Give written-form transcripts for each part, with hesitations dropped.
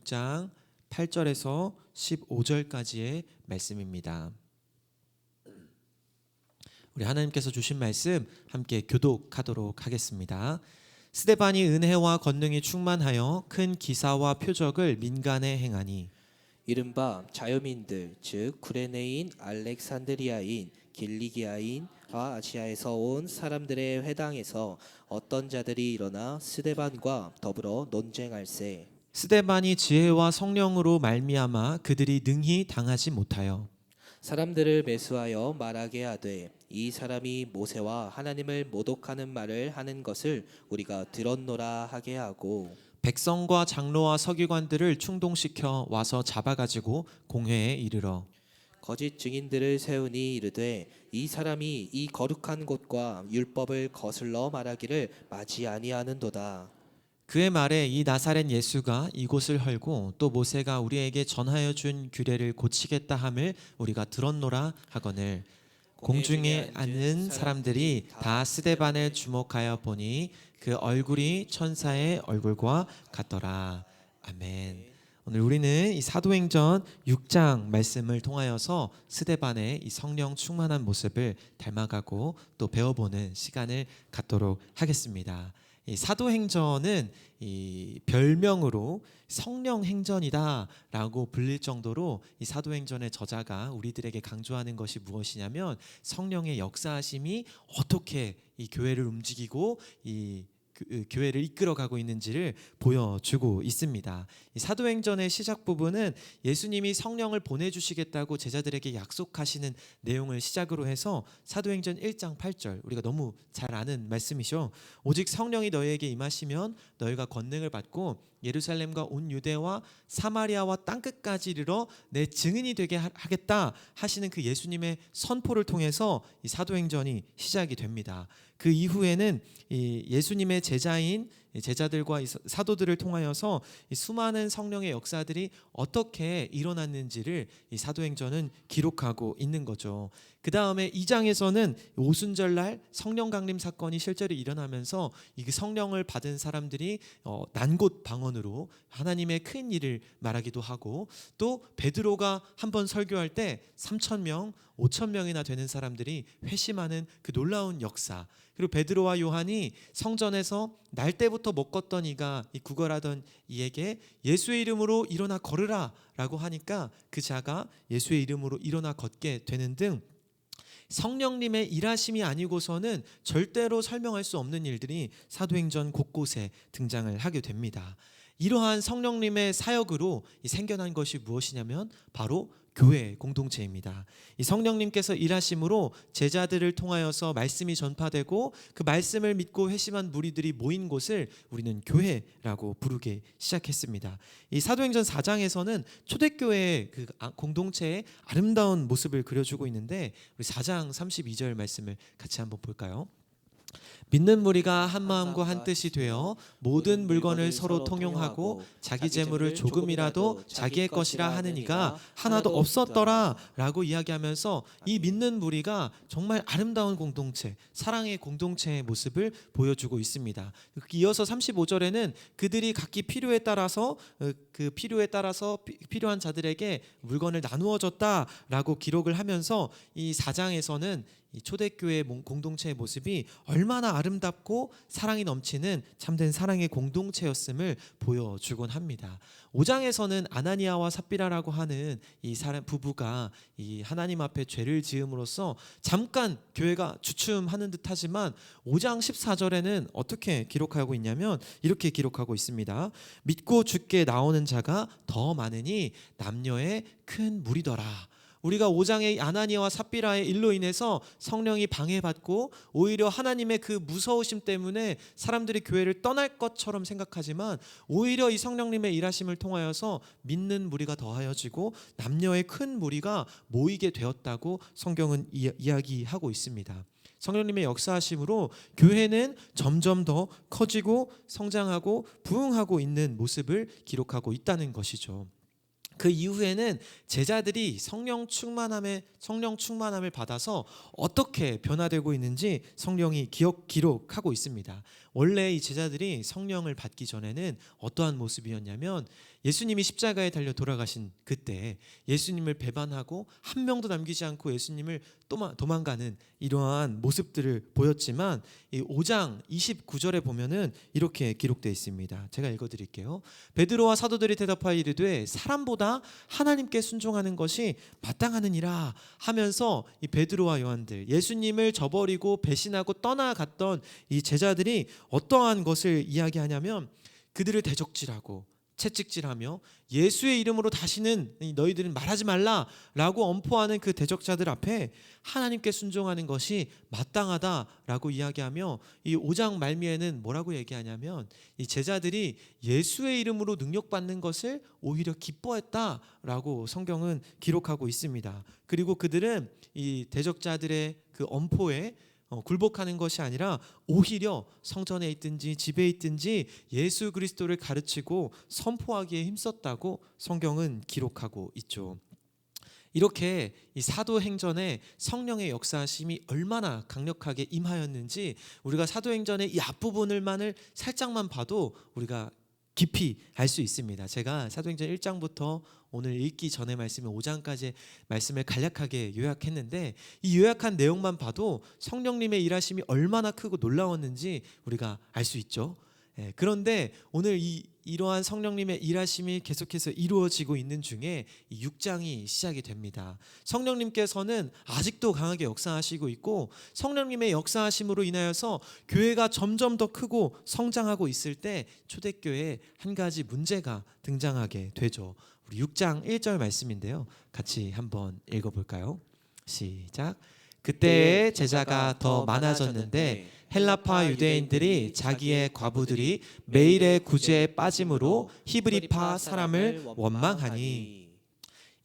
6장 8절에서 15절까지의 말씀입니다. 우리 하나님께서 주신 말씀 함께 교독하도록 하겠습니다. 스데반이 은혜와 권능이 충만하여 큰 기사와 표적을 민간에 행하니 이른바 자유민들 즉 구레네인, 알렉산드리아인, 길리기아인과 아시아에서 온 사람들의 회당에서 어떤 자들이 일어나 스데반과 더불어 논쟁할세. 스데반이 지혜와 성령으로 말미암아 그들이 능히 당하지 못하여 사람들을 매수하여 말하게 하되 이 사람이 모세와 하나님을 모독하는 말을 하는 것을 우리가 들었노라 하게 하고 백성과 장로와 서기관들을 충동시켜 와서 잡아가지고 공회에 이르러 거짓 증인들을 세우니 이르되 이 사람이 이 거룩한 곳과 율법을 거슬러 말하기를 마지 아니하는도다. 그의 말에 이 나사렛 예수가 이곳을 헐고 또 모세가 우리에게 전하여 준 규례를 고치겠다 함을 우리가 들었노라 하거늘 공중에 앉은 사람들이 다 스데반을 주목하여 보니 그 얼굴이 천사의 얼굴과 같더라. 아멘. 오늘 우리는 이 사도행전 6장 말씀을 통하여서 스데반의 이 성령 충만한 모습을 닮아가고 또 배워보는 시간을 갖도록 하겠습니다. 이 사도행전은 이 별명으로 성령행전이다라고 불릴 정도로 이 사도행전의 저자가 우리들에게 강조하는 것이 무엇이냐면 성령의 역사하심이 어떻게 이 교회를 움직이고 이 교회를 이끌어가고 있는지를 보여주고 있습니다. 이 사도행전의 시작 부분은 예수님이 성령을 보내주시겠다고 제자들에게 약속하시는 내용을 시작으로 해서 사도행전 1장 8절 우리가 너무 잘 아는 말씀이죠. 오직 성령이 너희에게 임하시면 너희가 권능을 받고 예루살렘과 온 유대와 사마리아와 땅끝까지 이르러 내 증인이 되게 하겠다 하시는 그 예수님의 선포를 통해서 이 사도행전이 시작이 됩니다. 그 이후에는 이 예수님의 제자인 제자들과 사도들을 통하여서 이 수많은 성령의 역사들이 어떻게 일어났는지를 이 사도행전은 기록하고 있는 거죠. 그 다음에 2장에서는 오순절날 성령 강림 사건이 실제로 일어나면서 이 성령을 받은 사람들이 난곳 방언으로 하나님의 큰 일을 말하기도 하고 또 베드로가 한번 설교할 때 3,000명, 5,000명이나 되는 사람들이 회심하는 그 놀라운 역사. 그리고 베드로와 요한이 성전에서 날 때부터 먹었던 이가 이 구걸하던 이에게 예수의 이름으로 일어나 걸으라 라고 하니까 그 자가 예수의 이름으로 일어나 걷게 되는 등 성령님의 일하심이 아니고서는 절대로 설명할 수 없는 일들이 사도행전 곳곳에 등장을 하게 됩니다. 이러한 성령님의 사역으로 생겨난 것이 무엇이냐면 바로 교회 공동체입니다. 이 성령님께서 일하심으로 제자들을 통하여서 말씀이 전파되고 그 말씀을 믿고 회심한 무리들이 모인 곳을 우리는 교회라고 부르기 시작했습니다. 이 사도행전 4장에서는 초대교회의 그 공동체의 아름다운 모습을 그려주고 있는데 우리 4장 32절 말씀을 같이 한번 볼까요? 믿는 무리가 한 마음과 한 뜻이 되어 모든 물건을 서로 통용하고 자기 재물을 조금이라도 자기의 것이라 하는 이가 하나도 없었더라 라고 이야기하면서 이 믿는 무리가 정말 아름다운 공동체, 사랑의 공동체의 모습을 보여주고 있습니다. 이어서 35절에는 그들이 각기 필요에 따라서 필요한 자들에게 물건을 나누어 줬다라고 기록을 하면서 이 4장에서는 이 초대교회 공동체의 모습이 얼마나 아름답고 사랑이 넘치는 참된 사랑의 공동체였음을 보여주곤 합니다. 5장에서는 아나니아와 삽비라라고 하는 이 사람 부부가 이 하나님 앞에 죄를 지음으로써 잠깐 교회가 주춤하는 듯하지만 5장 14절에는 어떻게 기록하고 있냐면 이렇게 기록하고 있습니다. 믿고 주께 나오는 자가 더 많으니 남녀의 큰 무리더라. 우리가 5장의 아나니아와 삽비라의 일로 인해서 성령이 방해받고 오히려 하나님의 그 무서우심 때문에 사람들이 교회를 떠날 것처럼 생각하지만 오히려 이 성령님의 일하심을 통하여서 믿는 무리가 더하여지고 남녀의 큰 무리가 모이게 되었다고 성경은 이야기하고 있습니다. 성령님의 역사하심으로 교회는 점점 더 커지고 성장하고 부흥하고 있는 모습을 기록하고 있다는 것이죠. 그 이후에는 제자들이 성령 충만함을 받아서 어떻게 변화되고 있는지 성령이 기록하고 있습니다. 원래 이 제자들이 성령을 받기 전에는 어떠한 모습이었냐면 예수님이 십자가에 달려 돌아가신 그때 예수님을 배반하고 한 명도 남기지 않고 예수님을 도망가는 이러한 모습들을 보였지만 이 5장 29절에 보면은 이렇게 기록되어 있습니다. 제가 읽어드릴게요. 베드로와 사도들이 대답하여 이르되 사람보다 하나님께 순종하는 것이 마땅하느니라 하면서 이 베드로와 요한들, 예수님을 저버리고 배신하고 떠나갔던 이 제자들이 어떠한 것을 이야기하냐면 그들을 대적질하고 채찍질하며 예수의 이름으로 다시는 너희들은 말하지 말라라고 엄포하는 그 대적자들 앞에 하나님께 순종하는 것이 마땅하다라고 이야기하며 이 5장 말미에는 뭐라고 얘기하냐면 이 제자들이 예수의 이름으로 능력받는 것을 오히려 기뻐했다라고 성경은 기록하고 있습니다. 그리고 그들은 이 대적자들의 그 엄포에 굴복하는 것이 아니라 오히려 성전에 있든지 집에 있든지 예수 그리스도를 가르치고 선포하기에 힘썼다고 성경은 기록하고 있죠. 이렇게 이 사도행전에 성령의 역사하심이 얼마나 강력하게 임하였는지 우리가 사도행전의 이 앞부분을만을 살짝만 봐도 우리가 깊이 알 수 있습니다. 제가 사도행전 1장부터 오늘 읽기 전에 말씀인 5장까지의 말씀을 간략하게 요약했는데 이 요약한 내용만 봐도 성령님의 일하심이 얼마나 크고 놀라웠는지 우리가 알 수 있죠. 그런데 오늘 이러한 성령님의 일하심이 계속해서 이루어지고 있는 중에 이 6장이 시작이 됩니다. 성령님께서는 아직도 강하게 역사하시고 있고 성령님의 역사하심으로 인하여서 교회가 점점 더 크고 성장하고 있을 때 초대교회에 한 가지 문제가 등장하게 되죠. 우리 6장 1절 말씀인데요. 같이 한번 읽어볼까요? 시작. 그때의 제자가 더 많아졌는데 헬라파 유대인들이 자기의 과부들이 매일의 구제에 빠짐으로 히브리파 사람을 원망하니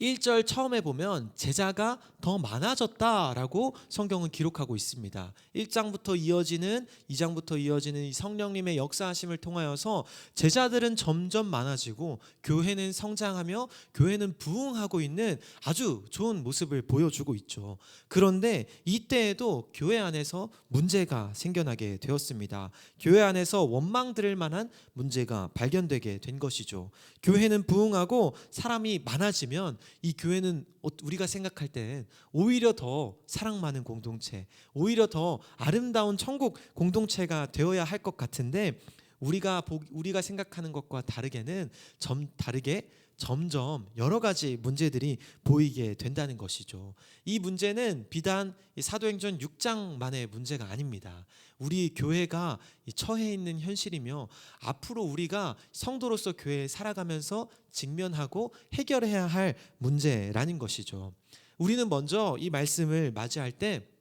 1절 처음에 보면 제자가 더 많아졌다라고 성경은 기록하고 있습니다. 1장부터 이어지는 2장부터 이어지는 이 성령님의 역사하심을 통하여서 제자들은 점점 많아지고 교회는 성장하며 교회는 부흥하고 있는 아주 좋은 모습을 보여주고 있죠. 그런데 이때에도 교회 안에서 문제가 생겨나게 되었습니다. 교회 안에서 원망 들을 만한 문제가 발견되게 된 것이죠. 교회는 부흥하고 사람이 많아지면 이 교회는 우리가 생각할 때 오히려 더 사랑 많은 공동체, 오히려 더 아름다운 천국 공동체가 되어야 할 것 같은데 우리가 생각하는 것과 다르게 점점 여러 가지 문제들이 보이게 된다는 것이죠. 이 문제는 비단 사도행전 6장만의 문제가 아닙니다. 우리 교회가 처해 있는 현실이며 앞으로 우리가 성도로서 교회에 살아가면서 직면하고 해결해야 할 문제라는 것이죠. 우리는 먼저 이 말씀을 맞이할 때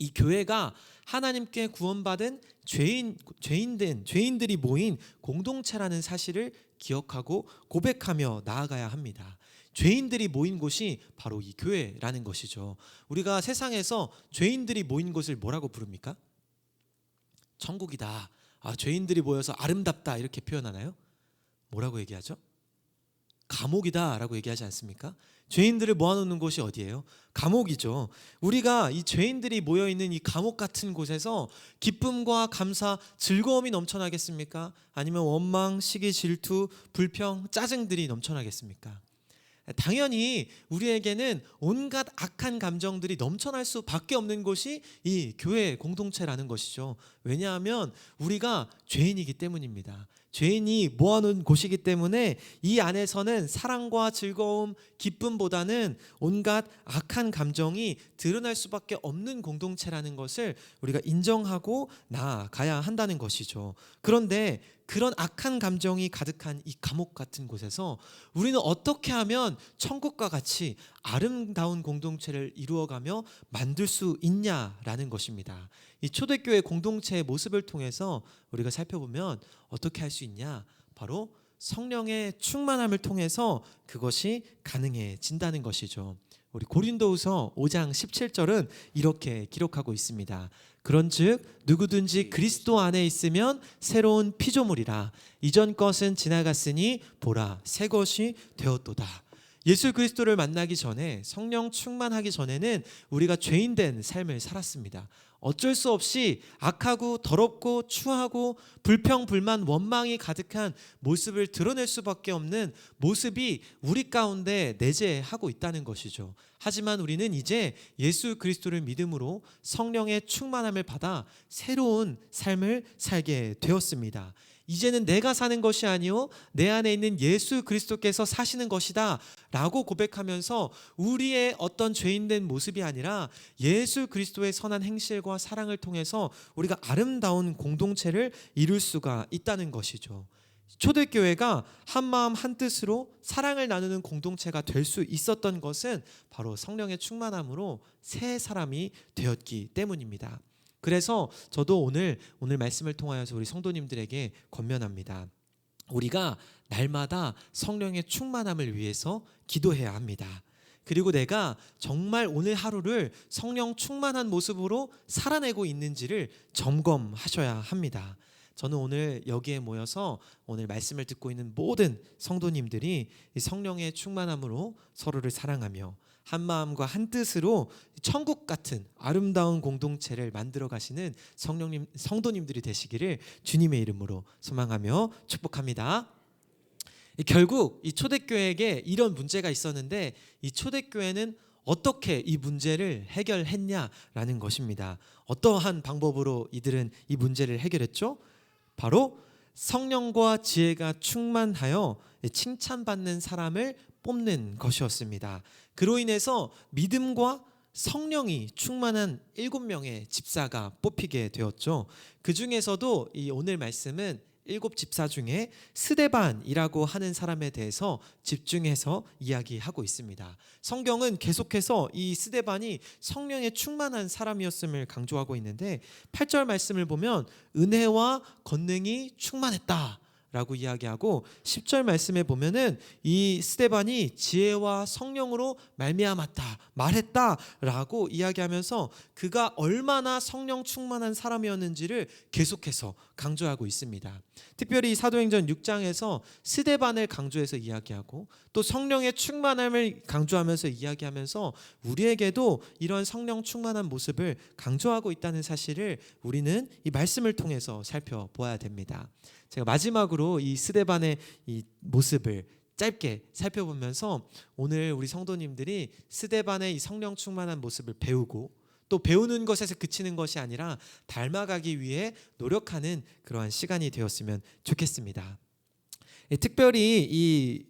이 교회가 하나님께 구원받은 죄인들이 모인 공동체라는 사실을 기억하고 고백하며 나아가야 합니다. 죄인들이 모인 곳이 바로 이 교회라는 것이죠. 우리가 세상에서 죄인들이 모인 곳을 뭐라고 부릅니까? 천국이다. 죄인들이 모여서 아름답다 이렇게 표현하나요? 뭐라고 얘기하죠? 감옥이다라고 얘기하지 않습니까? 죄인들을 모아놓는 곳이 어디예요? 감옥이죠. 우리가 이 죄인들이 모여있는 이 감옥 같은 곳에서 기쁨과 감사, 즐거움이 넘쳐나겠습니까? 아니면 원망, 시기, 질투, 불평, 짜증들이 넘쳐나겠습니까? 당연히 우리에게는 온갖 악한 감정들이 넘쳐날 수밖에 없는 곳이 이 교회 공동체라는 것이죠. 왜냐하면 우리가 죄인이기 때문입니다. 죄인이 모아놓은 곳이기 때문에 이 안에서는 사랑과 즐거움, 기쁨보다는 온갖 악한 감정이 드러날 수밖에 없는 공동체라는 것을 우리가 인정하고 나아가야 한다는 것이죠. 그런데 그런 악한 감정이 가득한 이 감옥 같은 곳에서 우리는 어떻게 하면 천국과 같이 아름다운 공동체를 이루어가며 만들 수 있냐라는 것입니다. 이 초대교회 공동체의 모습을 통해서 우리가 살펴보면 어떻게 할 수 있냐? 바로 성령의 충만함을 통해서 그것이 가능해진다는 것이죠. 우리 고린도후서 5장 17절은 이렇게 기록하고 있습니다. 그런즉 누구든지 그리스도 안에 있으면 새로운 피조물이라 이전 것은 지나갔으니 보라 새 것이 되었도다. 예수 그리스도를 만나기 전에 성령 충만하기 전에는 우리가 죄인된 삶을 살았습니다. 어쩔 수 없이 악하고 더럽고 추하고 불평, 불만, 원망이 가득한 모습을 드러낼 수밖에 없는 모습이 우리 가운데 내재하고 있다는 것이죠. 하지만 우리는 이제 예수 그리스도를 믿음으로 성령의 충만함을 받아 새로운 삶을 살게 되었습니다. 이제는 내가 사는 것이 아니요 내 안에 있는 예수 그리스도께서 사시는 것이다 라고 고백하면서 우리의 어떤 죄인된 모습이 아니라 예수 그리스도의 선한 행실과 사랑을 통해서 우리가 아름다운 공동체를 이룰 수가 있다는 것이죠. 초대교회가 한마음 한뜻으로 사랑을 나누는 공동체가 될 수 있었던 것은 바로 성령의 충만함으로 새 사람이 되었기 때문입니다. 그래서 저도 오늘 말씀을 통하여서 우리 성도님들에게 권면합니다. 우리가 날마다 성령의 충만함을 위해서 기도해야 합니다. 그리고 내가 정말 오늘 하루를 성령 충만한 모습으로 살아내고 있는지를 점검하셔야 합니다. 저는 오늘 여기에 모여서 오늘 말씀을 듣고 있는 모든 성도님들이 이 성령의 충만함으로 서로를 사랑하며 한 마음과 한 뜻으로 천국 같은 아름다운 공동체를 만들어 가시는 성도님들이 되시기를 주님의 이름으로 소망하며 축복합니다. 결국 이 초대교회에게 이런 문제가 있었는데 이 초대교회는 어떻게 이 문제를 해결했냐라는 것입니다. 어떠한 방법으로 이들은 이 문제를 해결했죠? 바로 성령과 지혜가 충만하여 칭찬받는 사람을 뽑는 것이었습니다. 그로 인해서 믿음과 성령이 충만한 7명의 집사가 뽑히게 되었죠. 그 중에서도 이 오늘 말씀은 7 집사 중에 스데반이라고 하는 사람에 대해서 집중해서 이야기하고 있습니다. 성경은 계속해서 이 스데반이 성령에 충만한 사람이었음을 강조하고 있는데 8절 말씀을 보면 은혜와 권능이 충만했다 라고 이야기하고 10절 말씀에 보면은 이 스데반이 지혜와 성령으로 말미암았다 말했다 라고 이야기하면서 그가 얼마나 성령 충만한 사람이었는지를 계속해서 강조하고 있습니다. 특별히 사도행전 6장에서 스데반을 강조해서 이야기하고 또 성령의 충만함을 강조하면서 이야기하면서 우리에게도 이런 성령 충만한 모습을 강조하고 있다는 사실을 우리는 이 말씀을 통해서 살펴보아야 됩니다. 제가 마지막으로 이 스데반의 이 모습을 짧게 살펴보면서 오늘 우리 성도님들이 스데반의 이 성령 충만한 모습을 배우고 또 배우는 것에서 그치는 것이 아니라 닮아가기 위해 노력하는 그러한 시간이 되었으면 좋겠습니다. 특별히 이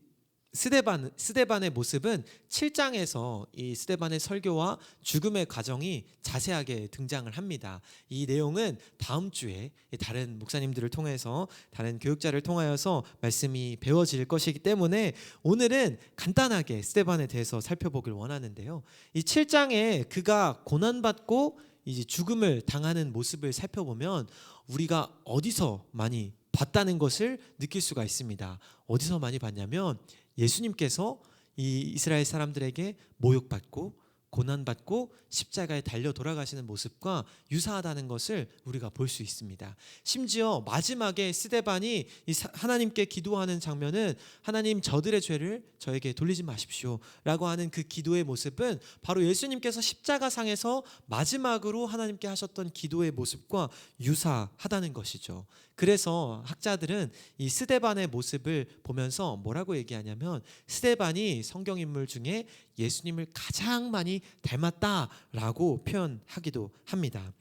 스데반의 모습은 7장에서 이 스데반의 설교와 죽음의 과정이 자세하게 등장을 합니다. 이 내용은 다음 주에 다른 목사님들을 통해서 다른 교육자를 통하여서 말씀이 배워질 것이기 때문에 오늘은 간단하게 스데반에 대해서 살펴보길 원하는데요. 이 7장에 그가 고난받고 이제 죽음을 당하는 모습을 살펴보면 우리가 어디서 많이 봤다는 것을 느낄 수가 있습니다. 어디서 많이 봤냐면 예수님께서 이 이스라엘 사람들에게 모욕받고 고난받고 십자가에 달려 돌아가시는 모습과 유사하다는 것을 우리가 볼 수 있습니다. 심지어 마지막에 스데반이 하나님께 기도하는 장면은 하나님 저들의 죄를 저에게 돌리지 마십시오 라고 하는 그 기도의 모습은 바로 예수님께서 십자가상에서 마지막으로 하나님께 하셨던 기도의 모습과 유사하다는 것이죠. 그래서 학자들은 이 스데반의 모습을 보면서 뭐라고 얘기하냐면 스데반이 성경 인물 중에 예수님을 가장 많이 닮았다라고 표현하기도 합니다.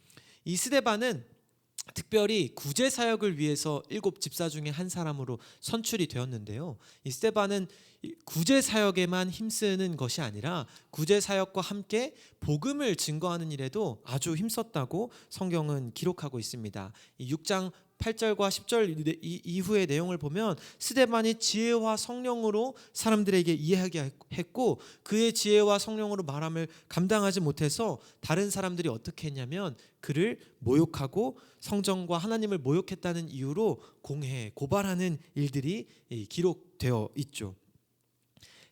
이 스데반은 특별히 구제 사역을 위해서 7 집사 중에 한 사람으로 선출이 되었는데요. 이 스데반은 구제 사역에만 힘쓰는 것이 아니라 구제 사역과 함께 복음을 증거하는 일에도 아주 힘썼다고 성경은 기록하고 있습니다. 이 6장 8절과 10절 이후의 내용을 보면 스데반이 지혜와 성령으로 사람들에게 이해하게 했고 그의 지혜와 성령으로 말함을 감당하지 못해서 다른 사람들이 어떻게 했냐면 그를 모욕하고 성전과 하나님을 모욕했다는 이유로 공해 고발하는 일들이 기록되어 있죠.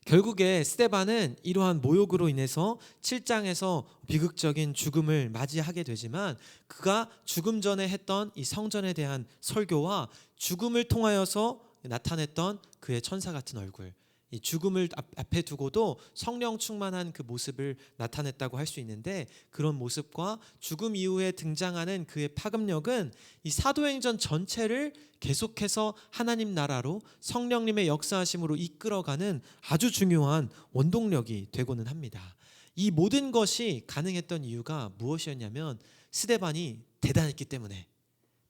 결국에 스데반은 이러한 모욕으로 인해서 7장에서 비극적인 죽음을 맞이하게 되지만 그가 죽음 전에 했던 이 성전에 대한 설교와 죽음을 통하여서 나타냈던 그의 천사 같은 얼굴, 이 죽음을 앞에 두고도 성령 충만한 그 모습을 나타냈다고 할 수 있는데, 그런 모습과 죽음 이후에 등장하는 그의 파급력은 이 사도행전 전체를 계속해서 하나님 나라로 성령님의 역사하심으로 이끌어가는 아주 중요한 원동력이 되고는 합니다. 이 모든 것이 가능했던 이유가 무엇이었냐면 스데반이 대단했기 때문에가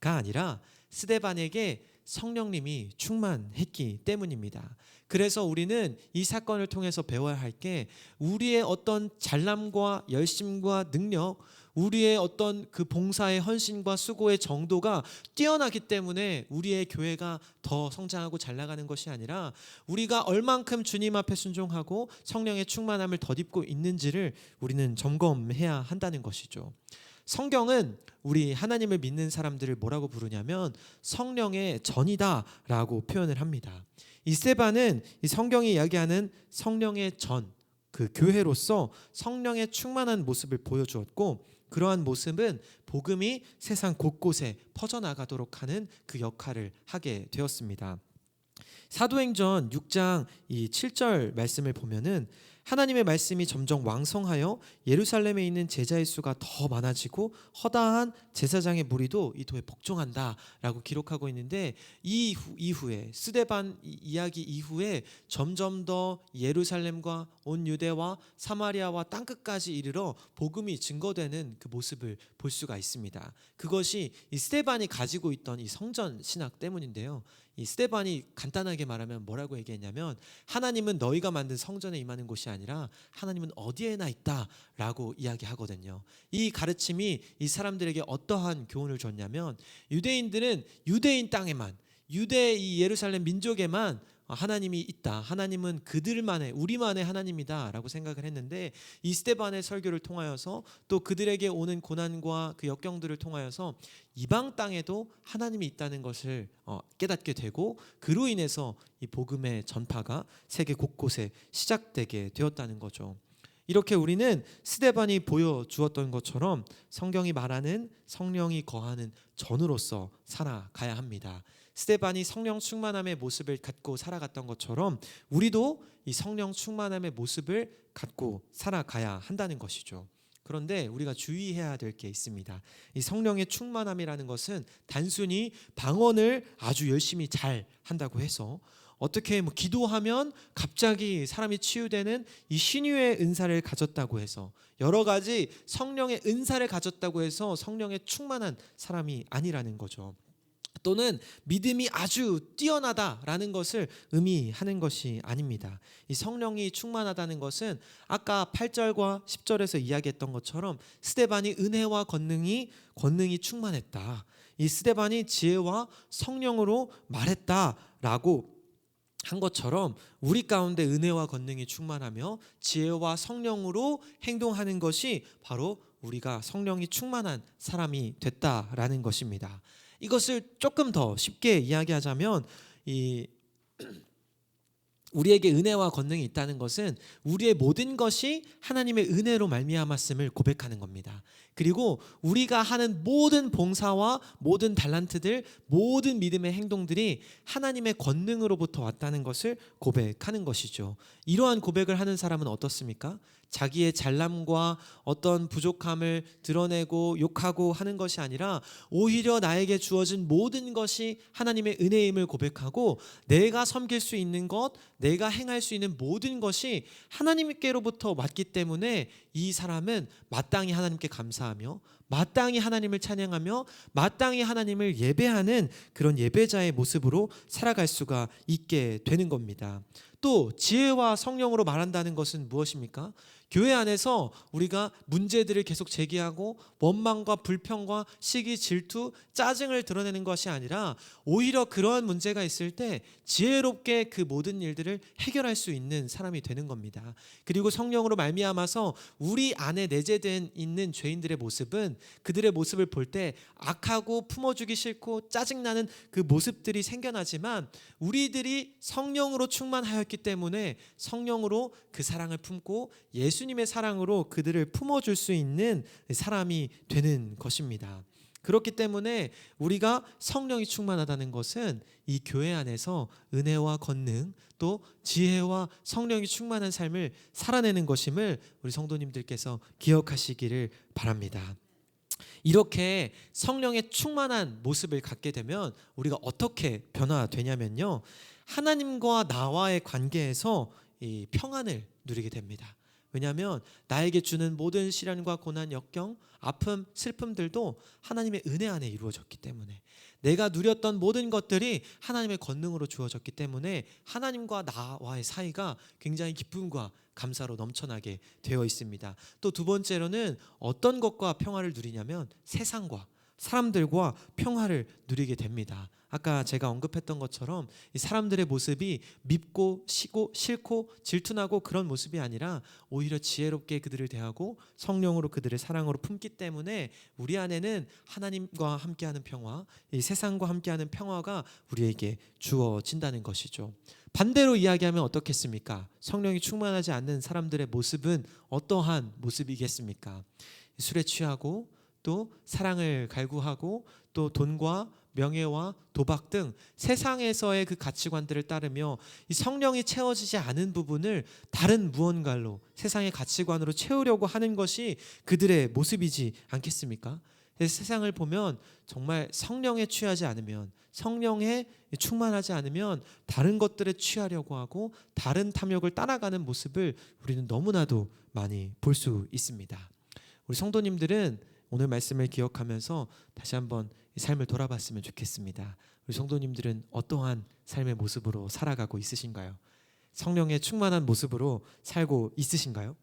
아니라 스데반에게 성령님이 충만했기 때문입니다. 그래서 우리는 이 사건을 통해서 배워야 할 게, 우리의 어떤 잘남과 열심과 능력, 우리의 어떤 그 봉사의 헌신과 수고의 정도가 뛰어나기 때문에 우리의 교회가 더 성장하고 잘 나가는 것이 아니라, 우리가 얼만큼 주님 앞에 순종하고 성령의 충만함을 덧입고 있는지를 우리는 점검해야 한다는 것이죠. 성경은 우리 하나님을 믿는 사람들을 뭐라고 부르냐면 성령의 전이다라고 표현을 합니다. 이 스데반은 이 성경이 이야기하는 성령의 전, 그 교회로서 성령의 충만한 모습을 보여주었고, 그러한 모습은 복음이 세상 곳곳에 퍼져나가도록 하는 그 역할을 하게 되었습니다. 사도행전 6장 이 7절 말씀을 보면은 하나님의 말씀이 점점 왕성하여 예루살렘에 있는 제자의 수가 더 많아지고 허다한 제사장의 무리도 이 도에 복종한다라고 기록하고 있는데, 이 이후에 스데반 이야기 이후에 점점 더 예루살렘과 온 유대와 사마리아와 땅끝까지 이르러 복음이 증거되는 그 모습을 볼 수가 있습니다. 그것이 이 스데반이 가지고 있던 이 성전 신학 때문인데요. 이 스데반이 간단하게 말하면 뭐라고 얘기했냐면, 하나님은 너희가 만든 성전에 임하는 곳이 아니라 하나님은 어디에나 있다라고 이야기하거든요. 이 가르침이 이 사람들에게 어떠한 교훈을 줬냐면, 유대인들은 유대인 땅에만, 유대 이 예루살렘 민족에만 하나님이 있다, 하나님은 그들만의, 우리만의 하나님이다 라고 생각을 했는데, 이 스데반의 설교를 통하여서 또 그들에게 오는 고난과 그 역경들을 통하여서 이방 땅에도 하나님이 있다는 것을 깨닫게 되고, 그로 인해서 이 복음의 전파가 세계 곳곳에 시작되게 되었다는 거죠. 이렇게 우리는 스데반이 보여주었던 것처럼 성경이 말하는 성령이 거하는 전으로서 살아가야 합니다. 스데반이 성령 충만함의 모습을 갖고 살아갔던 것처럼 우리도 이 성령 충만함의 모습을 갖고 살아가야 한다는 것이죠. 그런데 우리가 주의해야 될 게 있습니다. 이 성령의 충만함이라는 것은 단순히 방언을 아주 열심히 잘 한다고 해서, 어떻게 기도하면 갑자기 사람이 치유되는 이 신유의 은사를 가졌다고 해서, 여러 가지 성령의 은사를 가졌다고 해서 성령의 충만한 사람이 아니라는 거죠. 또는 믿음이 아주 뛰어나다라는 것을 의미하는 것이 아닙니다. 이 성령이 충만하다는 것은 아까 8절과 10절에서 이야기했던 것처럼 스데반이 은혜와 권능이 충만했다, 이 스데반이 지혜와 성령으로 말했다라고 한 것처럼 우리 가운데 은혜와 권능이 충만하며 지혜와 성령으로 행동하는 것이 바로 우리가 성령이 충만한 사람이 됐다라는 것입니다. 이것을 조금 더 쉽게 이야기하자면, 우리에게 은혜와 권능이 있다는 것은 우리의 모든 것이 하나님의 은혜로 말미암았음을 고백하는 겁니다. 그리고 우리가 하는 모든 봉사와 모든 달란트들, 모든 믿음의 행동들이 하나님의 권능으로부터 왔다는 것을 고백하는 것이죠. 이러한 고백을 하는 사람은 어떻습니까? 자기의 잘남과 어떤 부족함을 드러내고 욕하고 하는 것이 아니라 오히려 나에게 주어진 모든 것이 하나님의 은혜임을 고백하고, 내가 섬길 수 있는 것, 내가 행할 수 있는 모든 것이 하나님께로부터 왔기 때문에 이 사람은 마땅히 하나님께 감사하며 마땅히 하나님을 찬양하며 마땅히 하나님을 예배하는 그런 예배자의 모습으로 살아갈 수가 있게 되는 겁니다. 또 지혜와 성령으로 말한다는 것은 무엇입니까? 교회 안에서 우리가 문제들을 계속 제기하고 원망과 불평과 시기, 질투, 짜증을 드러내는 것이 아니라 오히려 그러한 문제가 있을 때 지혜롭게 그 모든 일들을 해결할 수 있는 사람이 되는 겁니다. 그리고 성령으로 말미암아서 우리 안에 내재된 있는 죄인들의 모습은, 그들의 모습을 볼 때 악하고 품어주기 싫고 짜증나는 그 모습들이 생겨나지만, 우리들이 성령으로 충만하였기 때문에 성령으로 그 사랑을 품고 예수님의 사랑으로 그들을 품어줄 수 있는 사람이 되는 것입니다. 그렇기 때문에 우리가 성령이 충만하다는 것은 이 교회 안에서 은혜와 권능 또 지혜와 성령이 충만한 삶을 살아내는 것임을 우리 성도님들께서 기억하시기를 바랍니다. 이렇게 성령의 충만한 모습을 갖게 되면 우리가 어떻게 변화되냐면요, 하나님과 나와의 관계에서 이 평안을 누리게 됩니다. 왜냐하면 나에게 주는 모든 시련과 고난, 역경, 아픔, 슬픔들도 하나님의 은혜 안에 이루어졌기 때문에, 내가 누렸던 모든 것들이 하나님의 권능으로 주어졌기 때문에 하나님과 나와의 사이가 굉장히 기쁨과 감사로 넘쳐나게 되어 있습니다. 또 두 번째로는 어떤 것과 평화를 누리냐면 세상과 사람들과 평화를 누리게 됩니다. 아까 제가 언급했던 것처럼 이 사람들의 모습이 밉고 싫고 질투나고 그런 모습이 아니라 오히려 지혜롭게 그들을 대하고 성령으로 그들을 사랑으로 품기 때문에 우리 안에는 하나님과 함께하는 평화, 이 세상과 함께하는 평화가 우리에게 주어진다는 것이죠. 반대로 이야기하면 어떻겠습니까? 성령이 충만하지 않는 사람들의 모습은 어떠한 모습이겠습니까? 술에 취하고 또 사랑을 갈구하고 또 돈과 명예와 도박 등 세상에서의 그 가치관들을 따르며 이 성령이 채워지지 않은 부분을 다른 무언가로, 세상의 가치관으로 채우려고 하는 것이 그들의 모습이지 않겠습니까? 세상을 보면 정말 성령에 취하지 않으면, 성령에 충만하지 않으면 다른 것들에 취하려고 하고 다른 탐욕을 따라가는 모습을 우리는 너무나도 많이 볼 수 있습니다. 우리 성도님들은 오늘 말씀을 기억하면서 다시 한번 이 삶을 돌아봤으면 좋겠습니다. 우리 성도님들은 어떠한 삶의 모습으로 살아가고 있으신가요? 성령의 충만한 모습으로 살고 있으신가요?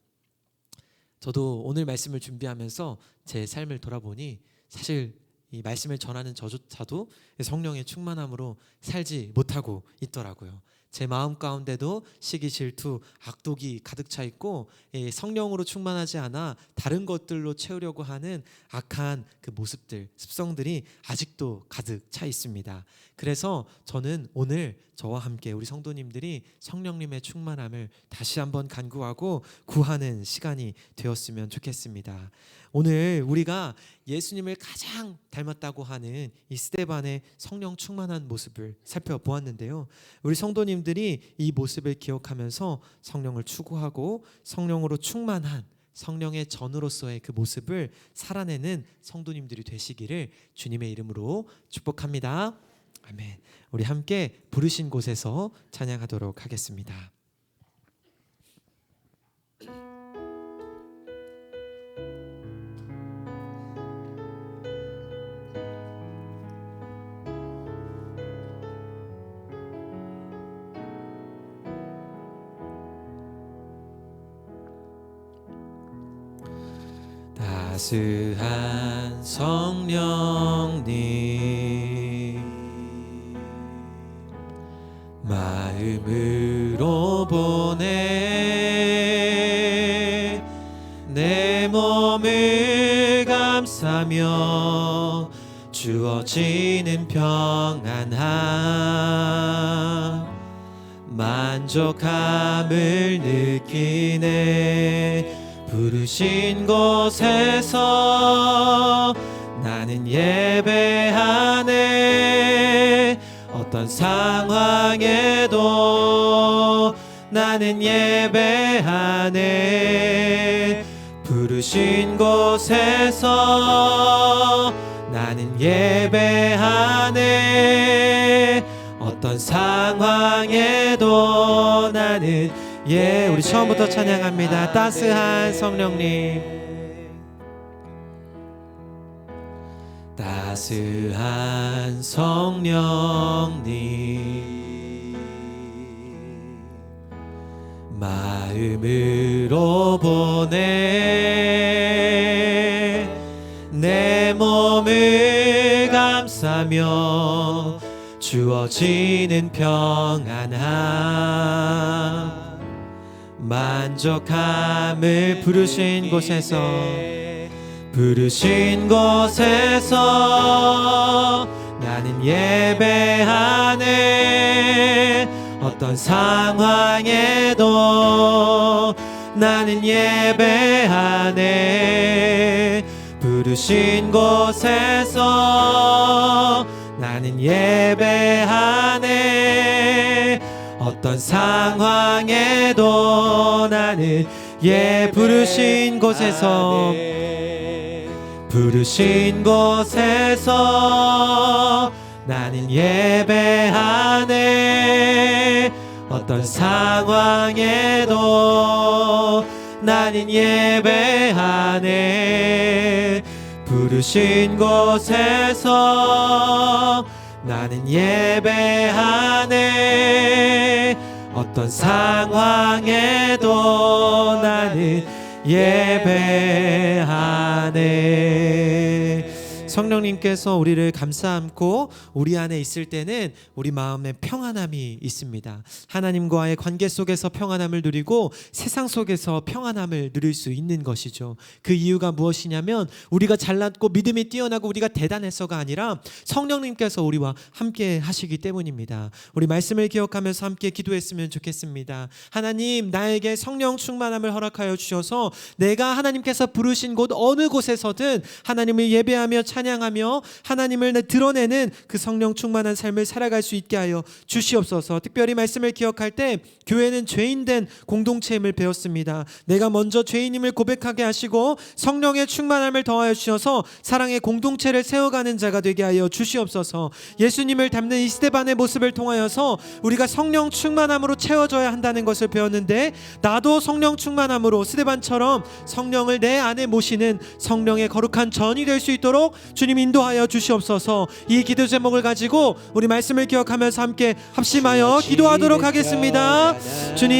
저도 오늘 말씀을 준비하면서 제 삶을 돌아보니 사실 이 말씀을 전하는 저조차도 성령의 충만함으로 살지 못하고 있더라고요. 제 마음 가운데도 시기, 질투, 악독이 가득 차 있고 성령으로 충만하지 않아 다른 것들로 채우려고 하는 악한 그 모습들, 습성들이 아직도 가득 차 있습니다. 그래서 저는 오늘 저와 함께 우리 성도님들이 성령님의 충만함을 다시 한번 간구하고 구하는 시간이 되었으면 좋겠습니다. 오늘 우리가 예수님을 가장 닮았다고 하는 이 스데반의 성령 충만한 모습을 살펴보았는데요. 우리 성도님들이 이 모습을 기억하면서 성령을 추구하고 성령으로 충만한 성령의 전으로서의 그 모습을 살아내는 성도님들이 되시기를 주님의 이름으로 축복합니다. 아멘. 우리 함께 부르신 곳에서 찬양하도록 하겠습니다. 따스한 성령님, 마음으로 보내 내 몸을 감싸며 주어지는 평안함, 만족함을 느끼네. 부르신 곳에서 나는 예배하네. 어떤 상황에도 나는 예배하네. 부르신 곳에서 나는 예배하네. 어떤 상황에도 나는 우리 처음부터 찬양합니다. 따스한 성령님, 따스한 성령님, 마음으로 보내 내 몸을 감싸며 주어지는 평안함, 만족함을 부르신 곳에서 나는 예배하네. 어떤 상황에도 나는 예배하네. 부르신 곳에서 나는 예배하네. 어떤 상황에도 나는 부르신 곳에서 부르신 곳에서 나는 예배하네. 어떤 상황에도 나는 예배하네. 부르신 곳에서 나는 예배하네. 어떤 상황에도 나는 예배하네. 성령님께서 우리를 감싸안고 우리 안에 있을 때는 우리 마음에 평안함이 있습니다. 하나님과의 관계 속에서 평안함을 누리고 세상 속에서 평안함을 누릴 수 있는 것이죠. 그 이유가 무엇이냐면 우리가 잘났고 믿음이 뛰어나고 우리가 대단해서가 아니라 성령님께서 우리와 함께 하시기 때문입니다. 우리 말씀을 기억하면서 함께 기도했으면 좋겠습니다. 하나님, 나에게 성령 충만함을 허락하여 주셔서 내가 하나님께서 부르신 곳 어느 곳에서든 하나님을 예배하며 찬양하며 하나님을 드러내는 그 성령 충만한 삶을 살아갈 수 있게 하여 주시옵소서. 특별히 말씀을 기억할 때 교회는 죄인된 공동체임을 배웠습니다. 내가 먼저 죄인임을 고백하게 하시고 성령의 충만함을 더하여 주셔서 사랑의 공동체를 세워가는 자가 되게 하여 주시옵소서. 예수님을 닮는 이 스데반의 모습을 통하여서 우리가 성령 충만함으로 채워져야 한다는 것을 배웠는데, 나도 성령 충만함으로 스데반처럼 성령을 내 안에 모시는 성령의 거룩한 전이 될 수 있도록 주님 인도하여 주시옵소서. 이 기도 제목을 가지고 우리 말씀을 기억하면서 함께 합심하여 기도하도록 하겠습니다. 주님,